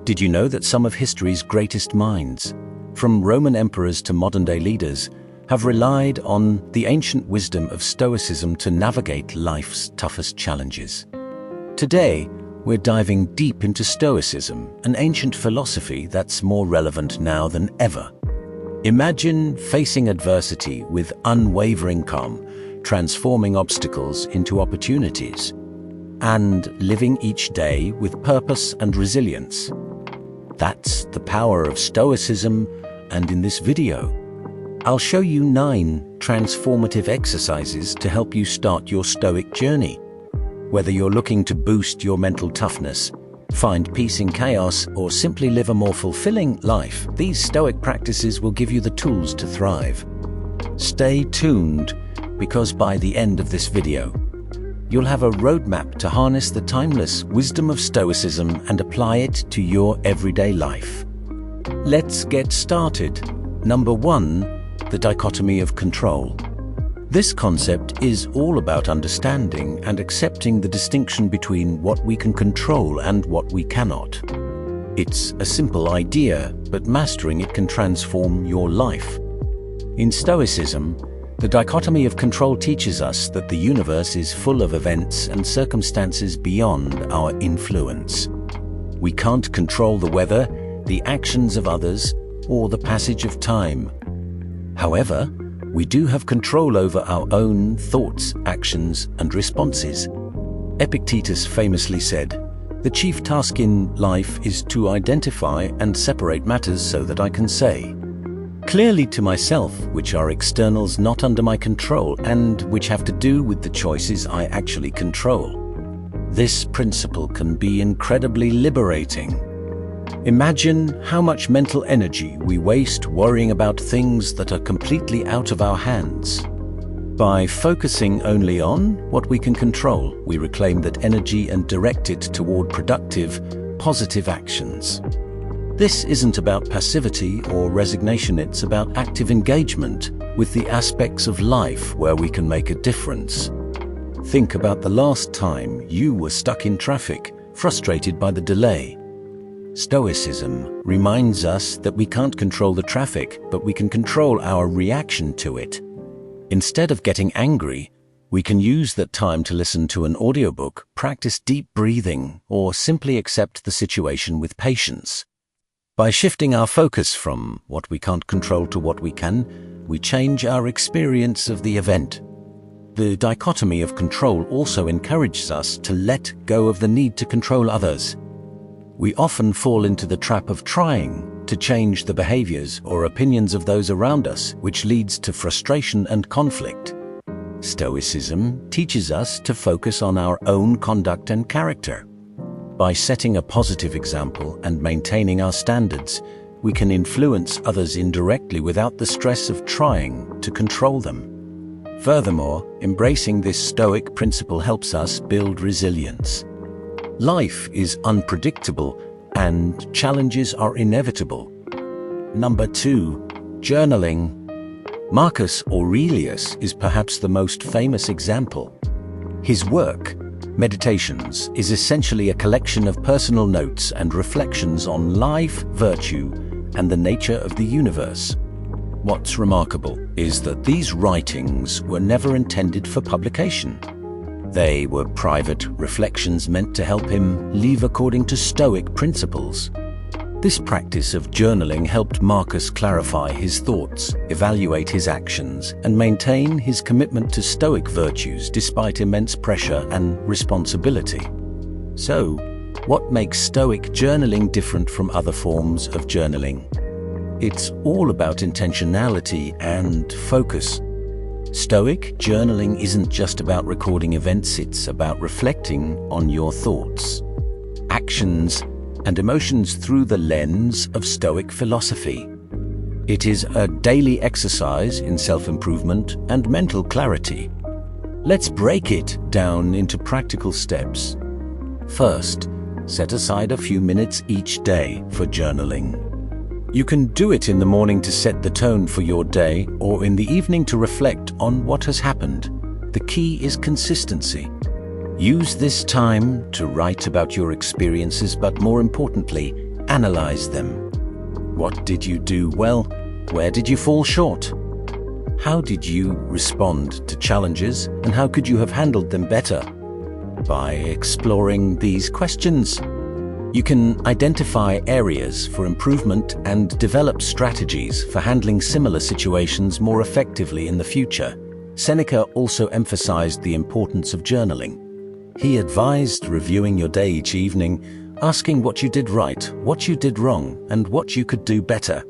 Did you know that some of history's greatest minds, from Roman emperors to modern-day leaders, have relied on the ancient wisdom of Stoicism to navigate life's toughest challenges? Today, we're diving deep into Stoicism, an ancient philosophy that's more relevant now than ever. Imagine facing adversity with unwavering calm, transforming obstacles into opportunities, and living each day with purpose and resilience. That's the power of Stoicism, and in this video, I'll show you 9 transformative exercises to help you start your Stoic journey. Whether you're looking to boost your mental toughness, find peace in chaos, or simply live a more fulfilling life, these Stoic practices will give you the tools to thrive. Stay tuned, because by the end of this video, you'll have a roadmap to harness the timeless wisdom of Stoicism and apply it to your everyday life. Let's get started. Number 1, the dichotomy of control. This concept is all about understanding and accepting the distinction between what we can control and what we cannot. It's a simple idea, but mastering it can transform your life. In Stoicism, the dichotomy of control teaches us that the universe is full of events and circumstances beyond our influence. We can't control the weather, the actions of others, or the passage of time. However, we do have control over our own thoughts, actions, and responses. Epictetus famously said, "The chief task in life is to identify and separate matters so that I can say clearly to myself which are externals not under my control and which have to do with the choices I actually control." This principle can be incredibly liberating. Imagine how much mental energy we waste worrying about things that are completely out of our hands. By focusing only on what we can control, we reclaim that energy and direct it toward productive, positive actions. This isn't about passivity or resignation, it's about active engagement with the aspects of life where we can make a difference. Think about the last time you were stuck in traffic, frustrated by the delay. Stoicism reminds us that we can't control the traffic, but we can control our reaction to it. Instead of getting angry, we can use that time to listen to an audiobook, practice deep breathing, or simply accept the situation with patience. By shifting our focus from what we can't control to what we can, we change our experience of the event. The dichotomy of control also encourages us to let go of the need to control others. We often fall into the trap of trying to change the behaviors or opinions of those around us, which leads to frustration and conflict. Stoicism teaches us to focus on our own conduct and character. By setting a positive example and maintaining our standards, we can influence others indirectly without the stress of trying to control them. Furthermore, embracing this Stoic principle helps us build resilience. Life is unpredictable and challenges are inevitable. Number 2, journaling. Marcus Aurelius is perhaps the most famous example. His work, Meditations, is essentially a collection of personal notes and reflections on life, virtue, and the nature of the universe. What's remarkable is that these writings were never intended for publication. They were private reflections meant to help him live according to Stoic principles. This practice of journaling helped Marcus clarify his thoughts, evaluate his actions, and maintain his commitment to Stoic virtues despite immense pressure and responsibility. So, what makes Stoic journaling different from other forms of journaling? It's all about intentionality and focus. Stoic journaling isn't just about recording events, it's about reflecting on your thoughts, actions, and emotions through the lens of Stoic philosophy. It is a daily exercise in self-improvement and mental clarity. Let's break it down into practical steps. First, set aside a few minutes each day for journaling. You can do it in the morning to set the tone for your day, or in the evening to reflect on what has happened. The key is consistency. Use this time to write about your experiences, but more importantly, analyze them. What did you do well? Where did you fall short? How did you respond to challenges, and how could you have handled them better? By exploring these questions, you can identify areas for improvement and develop strategies for handling similar situations more effectively in the future. Seneca also emphasized the importance of journaling. He advised reviewing your day each evening, asking what you did right, what you did wrong, and what you could do better.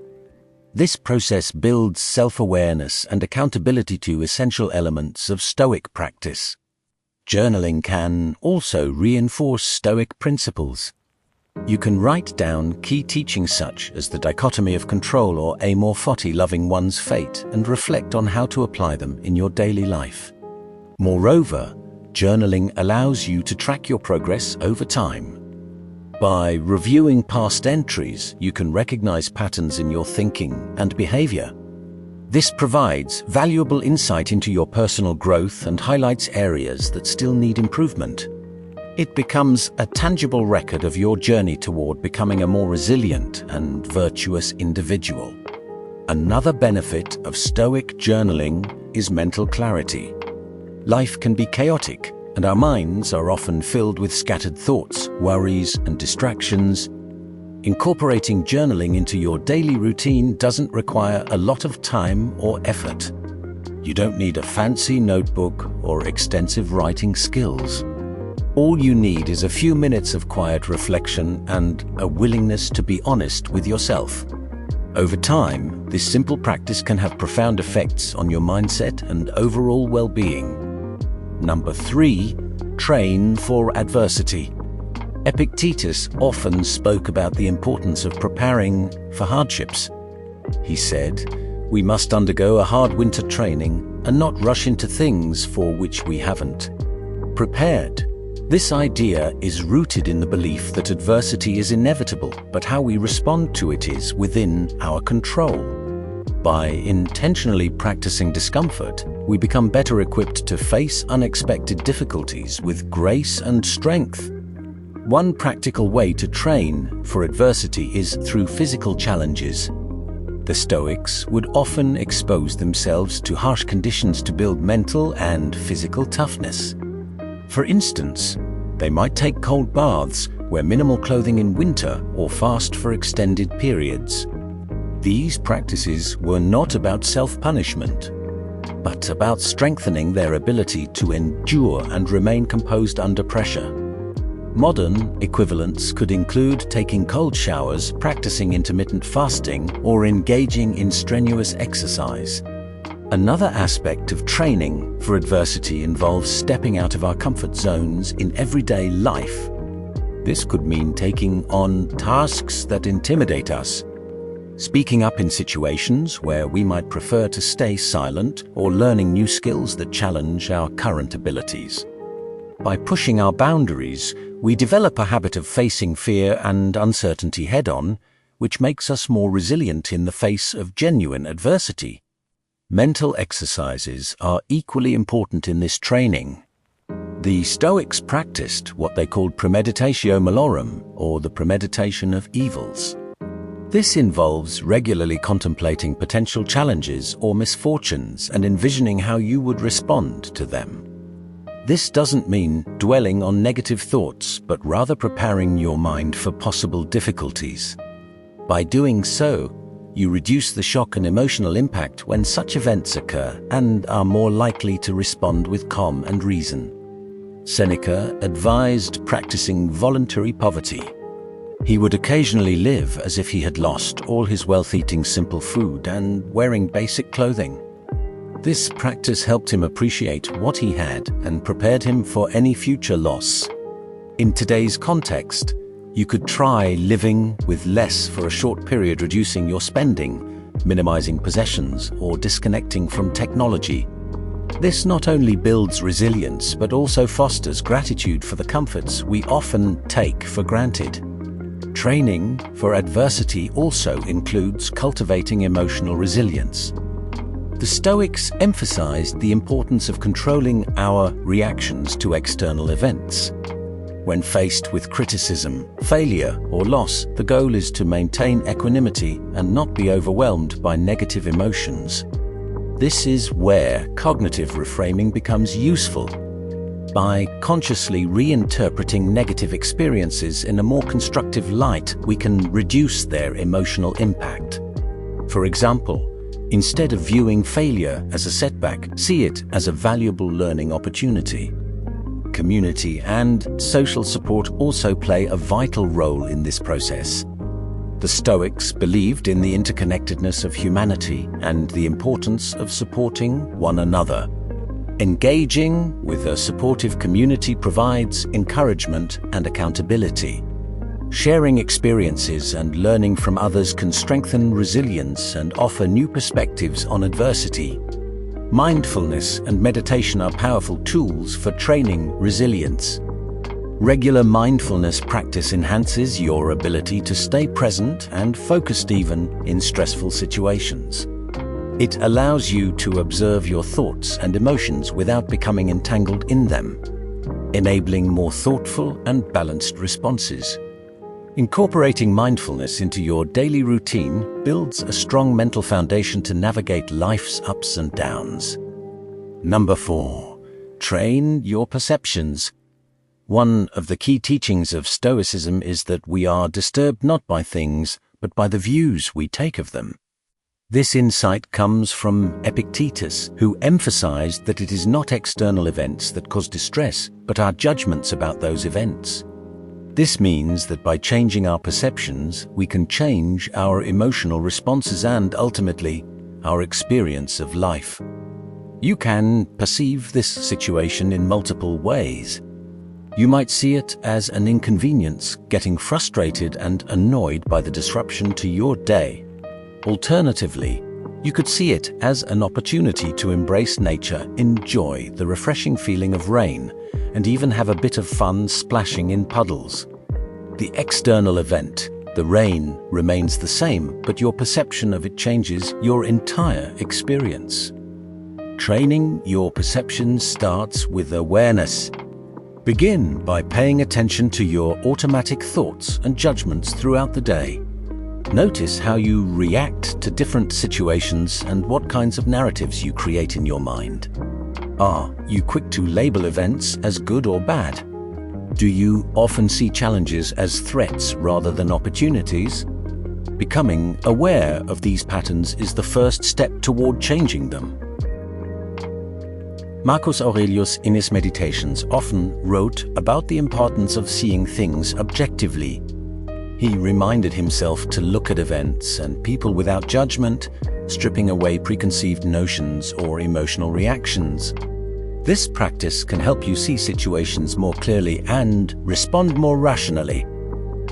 This process builds self-awareness and accountability to essential elements of Stoic practice. Journaling can also reinforce Stoic principles. You can write down key teachings such as the dichotomy of control or amor fati, loving one's fate, and reflect on how to apply them in your daily life. Moreover, journaling allows you to track your progress over time. By reviewing past entries, you can recognize patterns in your thinking and behavior. This provides valuable insight into your personal growth and highlights areas that still need improvement. It becomes a tangible record of your journey toward becoming a more resilient and virtuous individual. Another benefit of Stoic journaling is mental clarity. Life can be chaotic, and our minds are often filled with scattered thoughts, worries, and distractions. Incorporating journaling into your daily routine doesn't require a lot of time or effort. You don't need a fancy notebook or extensive writing skills. All you need is a few minutes of quiet reflection and a willingness to be honest with yourself. Over time, this simple practice can have profound effects on your mindset and overall well-being. Number 3, train for adversity. Epictetus often spoke about the importance of preparing for hardships. He said, "We must undergo a hard winter training and not rush into things for which we haven't prepared." This idea is rooted in the belief that adversity is inevitable, but how we respond to it is within our control. By intentionally practicing discomfort, we become better equipped to face unexpected difficulties with grace and strength. One practical way to train for adversity is through physical challenges. The Stoics would often expose themselves to harsh conditions to build mental and physical toughness. For instance, they might take cold baths, wear minimal clothing in winter, or fast for extended periods. These practices were not about self-punishment, but about strengthening their ability to endure and remain composed under pressure. Modern equivalents could include taking cold showers, practicing intermittent fasting, or engaging in strenuous exercise. Another aspect of training for adversity involves stepping out of our comfort zones in everyday life. This could mean taking on tasks that intimidate us, speaking up in situations where we might prefer to stay silent, or learning new skills that challenge our current abilities. By pushing our boundaries, we develop a habit of facing fear and uncertainty head-on, which makes us more resilient in the face of genuine adversity. Mental exercises are equally important in this training. The Stoics practiced what they called premeditatio malorum, or the premeditation of evils. This involves regularly contemplating potential challenges or misfortunes and envisioning how you would respond to them. This doesn't mean dwelling on negative thoughts, but rather preparing your mind for possible difficulties. By doing so, you reduce the shock and emotional impact when such events occur and are more likely to respond with calm and reason. Seneca advised practicing voluntary poverty. He would occasionally live as if he had lost all his wealth, eating simple food and wearing basic clothing. This practice helped him appreciate what he had and prepared him for any future loss. In today's context, you could try living with less for a short period, reducing your spending, minimizing possessions, or disconnecting from technology. This not only builds resilience, but also fosters gratitude for the comforts we often take for granted. Training for adversity also includes cultivating emotional resilience. The Stoics emphasized the importance of controlling our reactions to external events. When faced with criticism, failure, or loss, the goal is to maintain equanimity and not be overwhelmed by negative emotions. This is where cognitive reframing becomes useful. By consciously reinterpreting negative experiences in a more constructive light, we can reduce their emotional impact. For example, instead of viewing failure as a setback, see it as a valuable learning opportunity. Community and social support also play a vital role in this process. The Stoics believed in the interconnectedness of humanity and the importance of supporting one another. Engaging with a supportive community provides encouragement and accountability. Sharing experiences and learning from others can strengthen resilience and offer new perspectives on adversity. Mindfulness and meditation are powerful tools for training resilience. Regular mindfulness practice enhances your ability to stay present and focused even in stressful situations. It allows you to observe your thoughts and emotions without becoming entangled in them, enabling more thoughtful and balanced responses. Incorporating mindfulness into your daily routine builds a strong mental foundation to navigate life's ups and downs. Number 4. Train your perceptions. One of the key teachings of Stoicism is that we are disturbed not by things, but by the views we take of them. This insight comes from Epictetus, who emphasized that it is not external events that cause distress, but our judgments about those events. This means that by changing our perceptions, we can change our emotional responses and, ultimately, our experience of life. You can perceive this situation in multiple ways. You might see it as an inconvenience, getting frustrated and annoyed by the disruption to your day. Alternatively, you could see it as an opportunity to embrace nature, enjoy the refreshing feeling of rain, and even have a bit of fun splashing in puddles. The external event, the rain, remains the same, but your perception of it changes your entire experience. Training your perceptions starts with awareness. Begin by paying attention to your automatic thoughts and judgments throughout the day. Notice how you react to different situations and what kinds of narratives you create in your mind. Are you quick to label events as good or bad? Do you often see challenges as threats rather than opportunities? Becoming aware of these patterns is the first step toward changing them. Marcus Aurelius, in his meditations, often wrote about the importance of seeing things objectively. He reminded himself to look at events and people without judgment, stripping away preconceived notions or emotional reactions. This practice can help you see situations more clearly and respond more rationally.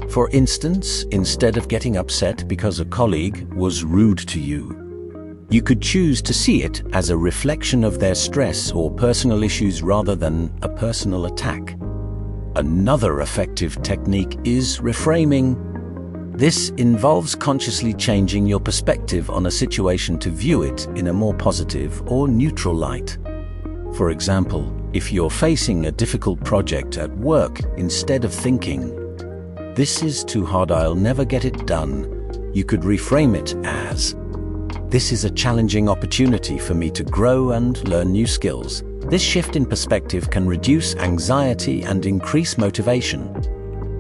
For instance, instead of getting upset because a colleague was rude to you, you could choose to see it as a reflection of their stress or personal issues rather than a personal attack. Another effective technique is reframing. This involves consciously changing your perspective on a situation to view it in a more positive or neutral light. For example, if you're facing a difficult project at work, instead of thinking, "This is too hard, I'll never get it done," you could reframe it as, "This is a challenging opportunity for me to grow and learn new skills." This shift in perspective can reduce anxiety and increase motivation.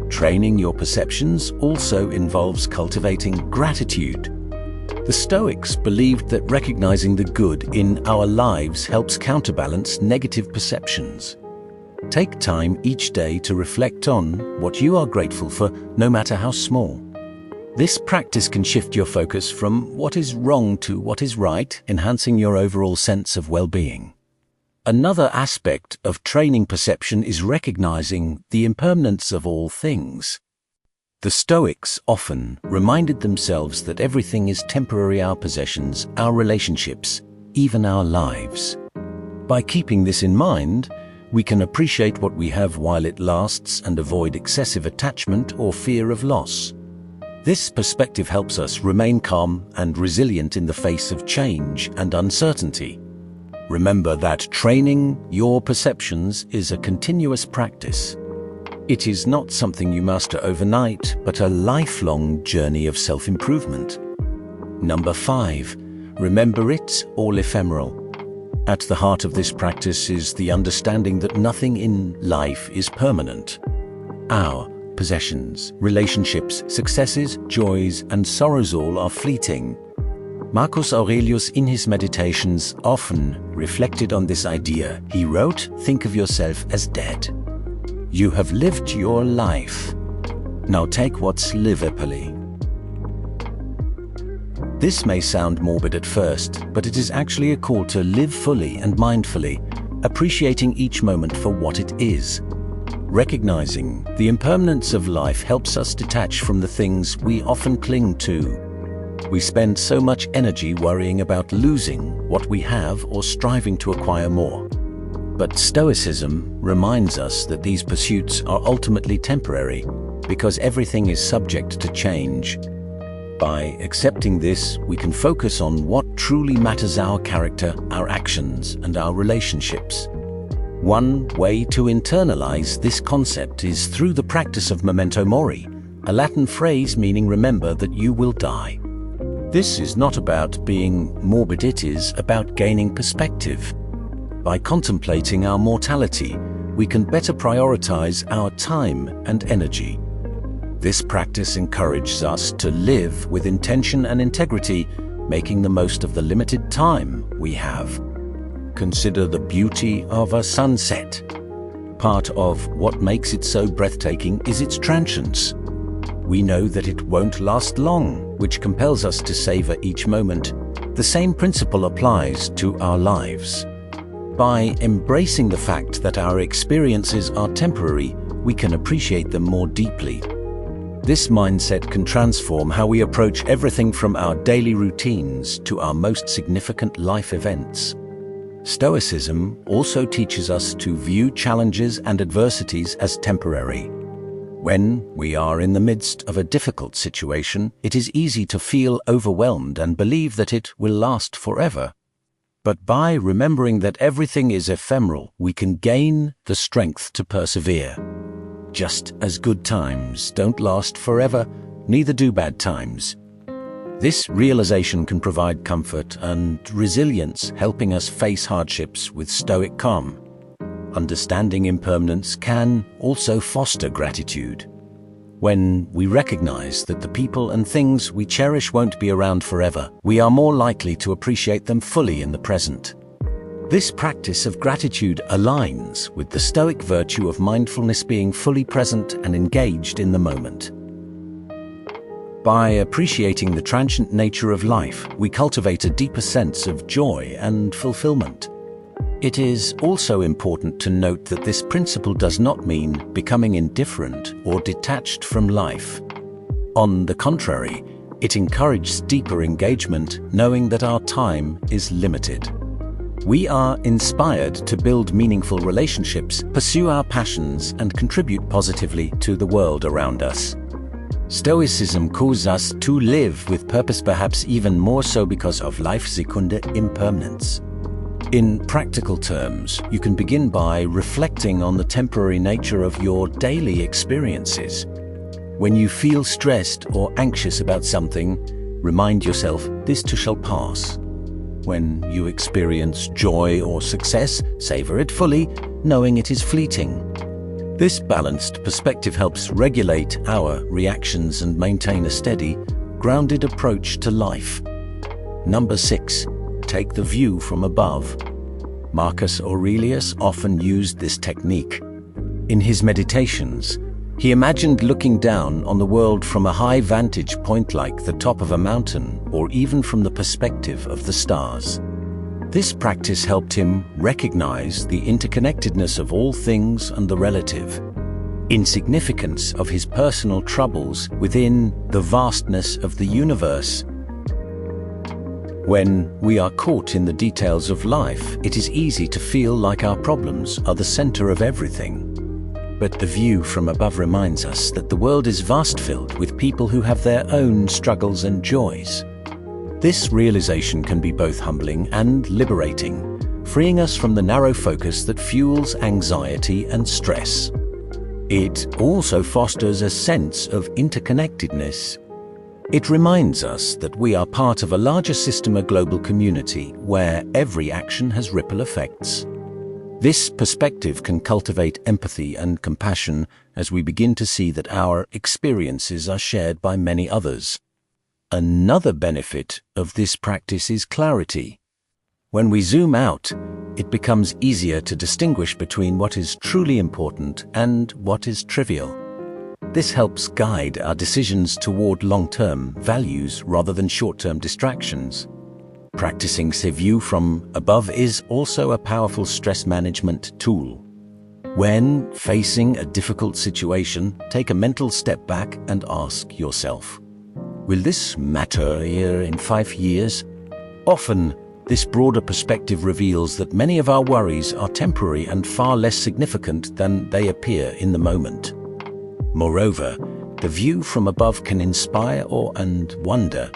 Training your perceptions also involves cultivating gratitude. The Stoics believed that recognizing the good in our lives helps counterbalance negative perceptions. Take time each day to reflect on what you are grateful for, no matter how small. This practice can shift your focus from what is wrong to what is right, enhancing your overall sense of well-being. Another aspect of training perception is recognizing the impermanence of all things. The Stoics often reminded themselves that everything is temporary: our possessions, our relationships, even our lives. By keeping this in mind, we can appreciate what we have while it lasts and avoid excessive attachment or fear of loss. This perspective helps us remain calm and resilient in the face of change and uncertainty. Remember that training your perceptions is a continuous practice. It is not something you master overnight, but a lifelong journey of self-improvement. Number 5. Remember it's all ephemeral. At the heart of this practice is the understanding that nothing in life is permanent. Our possessions, relationships, successes, joys, and sorrows all are fleeting. Marcus Aurelius in his meditations often reflected on this idea. He wrote, "Think of yourself as dead. You have lived your life. Now take what's livable." This may sound morbid at first, but it is actually a call to live fully and mindfully, appreciating each moment for what it is. Recognizing the impermanence of life helps us detach from the things we often cling to. We spend so much energy worrying about losing what we have or striving to acquire more. But Stoicism reminds us that these pursuits are ultimately temporary because everything is subject to change. By accepting this, we can focus on what truly matters: our character, our actions, and our relationships. One way to internalize this concept is through the practice of memento mori, a Latin phrase meaning remember that you will die. This is not about being morbid, it is about gaining perspective. By contemplating our mortality, we can better prioritize our time and energy. This practice encourages us to live with intention and integrity, making the most of the limited time we have. Consider the beauty of a sunset. Part of what makes it so breathtaking is its transience. We know that it won't last long, which compels us to savor each moment. The same principle applies to our lives. By embracing the fact that our experiences are temporary, we can appreciate them more deeply. This mindset can transform how we approach everything from our daily routines to our most significant life events. Stoicism also teaches us to view challenges and adversities as temporary. When we are in the midst of a difficult situation, it is easy to feel overwhelmed and believe that it will last forever. But by remembering that everything is ephemeral, we can gain the strength to persevere. Just as good times don't last forever, neither do bad times. This realization can provide comfort and resilience, helping us face hardships with stoic calm. Understanding impermanence can also foster gratitude. When we recognize that the people and things we cherish won't be around forever, we are more likely to appreciate them fully in the present. This practice of gratitude aligns with the Stoic virtue of mindfulness, being fully present and engaged in the moment. By appreciating the transient nature of life, we cultivate a deeper sense of joy and fulfillment. It is also important to note that this principle does not mean becoming indifferent or detached from life. On the contrary, it encourages deeper engagement, knowing that our time is limited. We are inspired to build meaningful relationships, pursue our passions, and contribute positively to the world around us. Stoicism calls us to live with purpose, perhaps even more so because of life's impermanence. In practical terms, you can begin by reflecting on the temporary nature of your daily experiences. When you feel stressed or anxious about something, remind yourself, this too shall pass. When you experience joy or success, savor it fully, knowing it is fleeting. This balanced perspective helps regulate our reactions and maintain a steady, grounded approach to life. Number 6. Take the view from above. Marcus Aurelius often used this technique. In his meditations, he imagined looking down on the world from a high vantage point like the top of a mountain or even from the perspective of the stars. This practice helped him recognize the interconnectedness of all things and the relative insignificance of his personal troubles within the vastness of the universe. When we are caught in the details of life, it is easy to feel like our problems are the center of everything. But the view from above reminds us that the world is vast, filled with people who have their own struggles and joys. This realization can be both humbling and liberating, freeing us from the narrow focus that fuels anxiety and stress. It also fosters a sense of interconnectedness. It reminds us that we are part of a larger system, a global community, where every action has ripple effects. This perspective can cultivate empathy and compassion as we begin to see that our experiences are shared by many others. Another benefit of this practice is clarity. When we zoom out, it becomes easier to distinguish between what is truly important and what is trivial. This helps guide our decisions toward long-term values rather than short-term distractions. Practicing ce view from above is also a powerful stress management tool. When facing a difficult situation, take a mental step back and ask yourself, will this matter here in 5 years? Often, this broader perspective reveals that many of our worries are temporary and far less significant than they appear in the moment. Moreover, the view from above can inspire awe and wonder.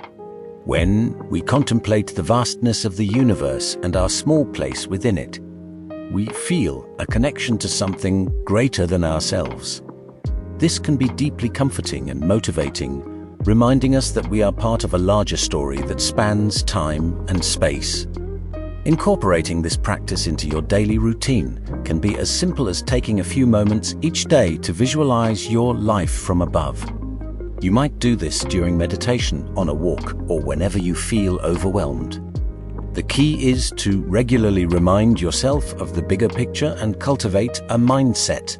When we contemplate the vastness of the universe and our small place within it, we feel a connection to something greater than ourselves. This can be deeply comforting and motivating, reminding us that we are part of a larger story that spans time and space. Incorporating this practice into your daily routine can be as simple as taking a few moments each day to visualize your life from above. You might do this during meditation, on a walk, or whenever you feel overwhelmed. The key is to regularly remind yourself of the bigger picture and cultivate a mindset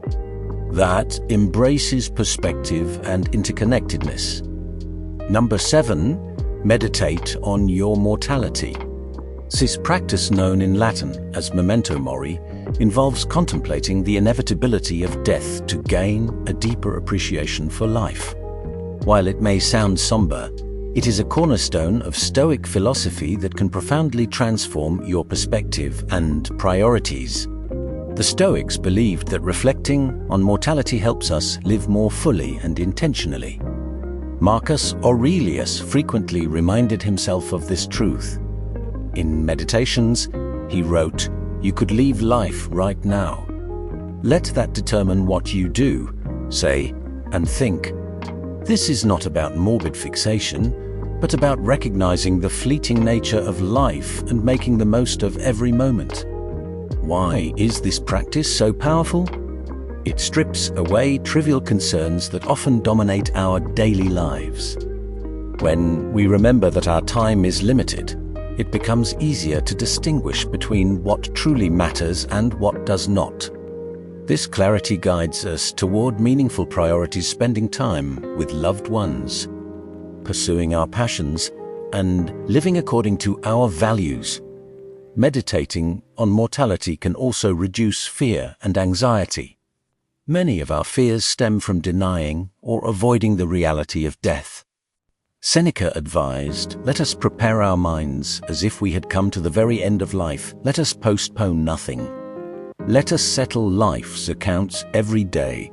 that embraces perspective and interconnectedness. Number 7, meditate on your mortality. This practice, known in Latin as memento mori, involves contemplating the inevitability of death to gain a deeper appreciation for life. While it may sound somber, it is a cornerstone of Stoic philosophy that can profoundly transform your perspective and priorities. The Stoics believed that reflecting on mortality helps us live more fully and intentionally. Marcus Aurelius frequently reminded himself of this truth. In Meditations, he wrote, "You could leave life right now. Let that determine what you do, say, and think." This is not about morbid fixation, but about recognizing the fleeting nature of life and making the most of every moment. Why is this practice so powerful? It strips away trivial concerns that often dominate our daily lives. When we remember that our time is limited, it becomes easier to distinguish between what truly matters and what does not. This clarity guides us toward meaningful priorities, spending time with loved ones, pursuing our passions, and living according to our values. Meditating on mortality can also reduce fear and anxiety. Many of our fears stem from denying or avoiding the reality of death. Seneca advised, "Let us prepare our minds as if we had come to the very end of life. Let us postpone nothing. Let us settle life's accounts every day."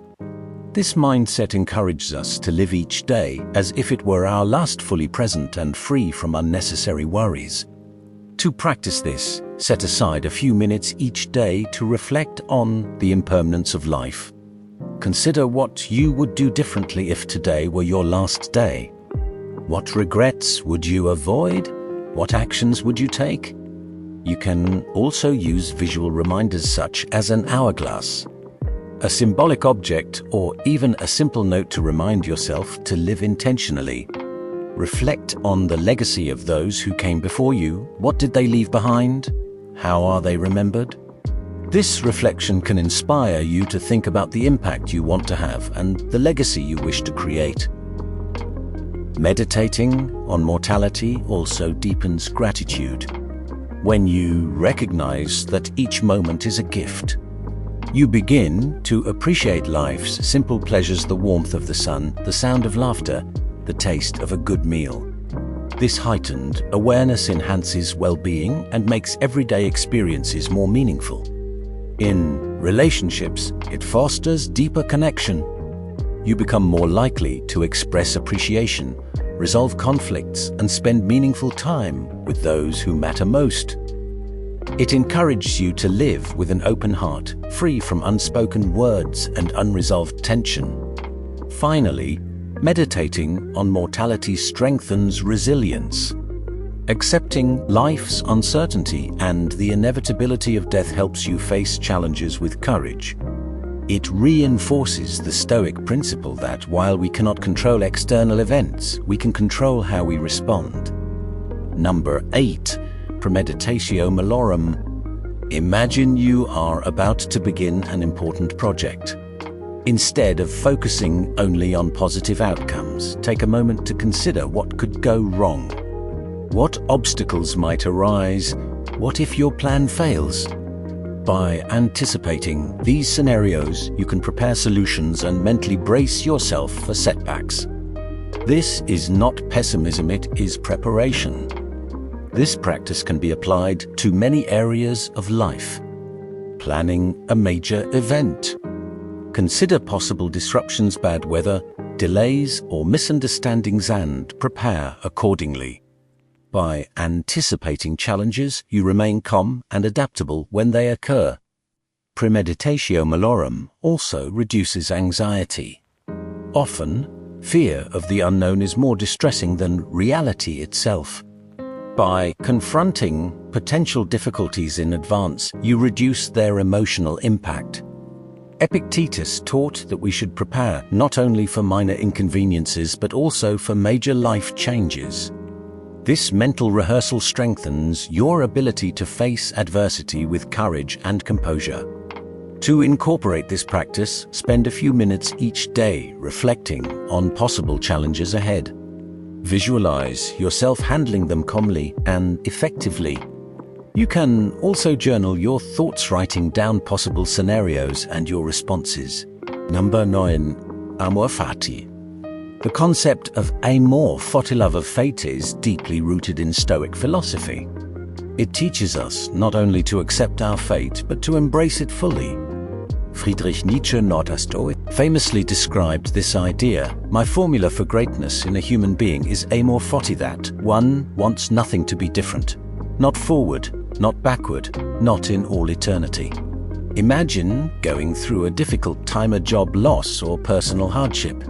This mindset encourages us to live each day as if it were our last, fully present and free from unnecessary worries. To practice this, set aside a few minutes each day to reflect on the impermanence of life. Consider what you would do differently if today were your last day. What regrets would you avoid? What actions would you take? You can also use visual reminders such as an hourglass, a symbolic object, or even a simple note to remind yourself to live intentionally. Reflect on the legacy of those who came before you. What did they leave behind? How are they remembered? This reflection can inspire you to think about the impact you want to have and the legacy you wish to create. Meditating on mortality also deepens gratitude. When you recognize that each moment is a gift, you begin to appreciate life's simple pleasures: the warmth of the sun, the sound of laughter, the taste of a good meal. This heightened awareness enhances well-being and makes everyday experiences more meaningful. In relationships, it fosters deeper connection. You become more likely to express appreciation, resolve conflicts, and spend meaningful time with those who matter most. It encourages you to live with an open heart, free from unspoken words and unresolved tension. Finally, meditating on mortality strengthens resilience. Accepting life's uncertainty and the inevitability of death helps you face challenges with courage. It reinforces the Stoic principle that while we cannot control external events, we can control how we respond. Number 8. Premeditatio malorum. Imagine you are about to begin an important project. Instead of focusing only on positive outcomes, take a moment to consider what could go wrong. What obstacles might arise? What if your plan fails? By anticipating these scenarios, you can prepare solutions and mentally brace yourself for setbacks. This is not pessimism, it is preparation. This practice can be applied to many areas of life. Planning a major event. Consider possible disruptions, bad weather, delays, or misunderstandings and prepare accordingly. By anticipating challenges, you remain calm and adaptable when they occur. Premeditatio malorum also reduces anxiety. Often, fear of the unknown is more distressing than reality itself. By confronting potential difficulties in advance, you reduce their emotional impact. Epictetus taught that we should prepare not only for minor inconveniences but also for major life changes. This mental rehearsal strengthens your ability to face adversity with courage and composure. To incorporate this practice, spend a few minutes each day reflecting on possible challenges ahead. Visualize yourself handling them calmly and effectively. You can also journal your thoughts, writing down possible scenarios and your responses. Number 9. Amor fati. The concept of amor fati, love of fate, is deeply rooted in Stoic philosophy. It teaches us not only to accept our fate, but to embrace it fully. Friedrich Nietzsche, not a Stoic, famously described this idea: "My formula for greatness in a human being is amor fati, that one wants nothing to be different. Not forward, not backward, not in all eternity." Imagine going through a difficult time, a job loss, or personal hardship.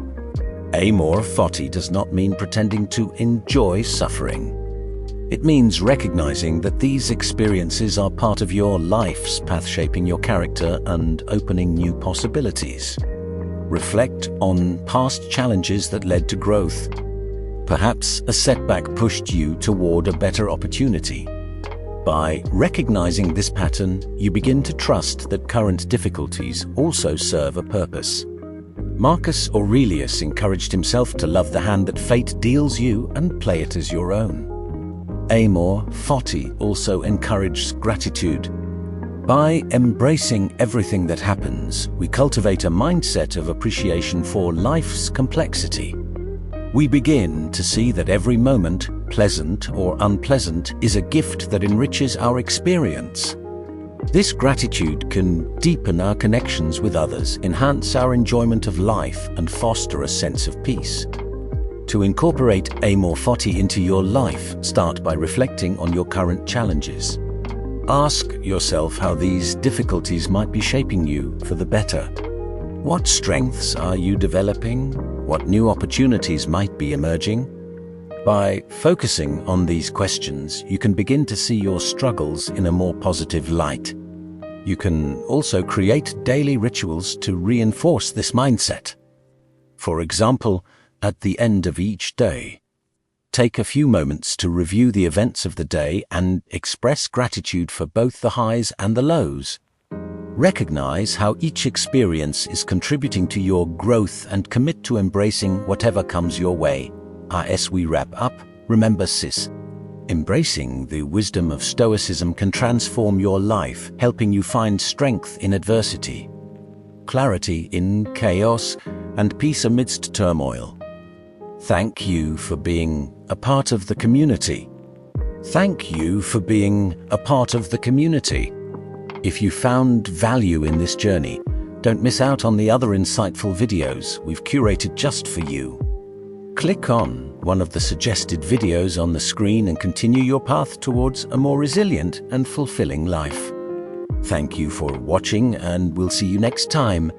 Amor fati does not mean pretending to enjoy suffering. It means recognizing that these experiences are part of your life's path, shaping your character and opening new possibilities. Reflect on past challenges that led to growth. Perhaps a setback pushed you toward a better opportunity. By recognizing this pattern, you begin to trust that current difficulties also serve a purpose. Marcus Aurelius encouraged himself to love the hand that fate deals you and play it as your own. Amor fati also encouraged gratitude. By embracing everything that happens, we cultivate a mindset of appreciation for life's complexity. We begin to see that every moment, pleasant or unpleasant, is a gift that enriches our experience. This gratitude can deepen our connections with others, enhance our enjoyment of life, and foster a sense of peace. To incorporate amor fati into your life, start by reflecting on your current challenges. Ask yourself how these difficulties might be shaping you for the better. What strengths are you developing? What new opportunities might be emerging? By focusing on these questions, you can begin to see your struggles in a more positive light. You can also create daily rituals to reinforce this mindset. For example, at the end of each day, take a few moments to review the events of the day and express gratitude for both the highs and the lows. Recognize how each experience is contributing to your growth and commit to embracing whatever comes your way. As we wrap up, remember this: embracing the wisdom of Stoicism can transform your life, helping you find strength in adversity, clarity in chaos, and peace amidst turmoil. Thank you for being a part of the community. Thank you for being a part of the community. If you found value in this journey, don't miss out on the other insightful videos we've curated just for you. Click on one of the suggested videos on the screen and continue your path towards a more resilient and fulfilling life. Thank you for watching, and we'll see you next time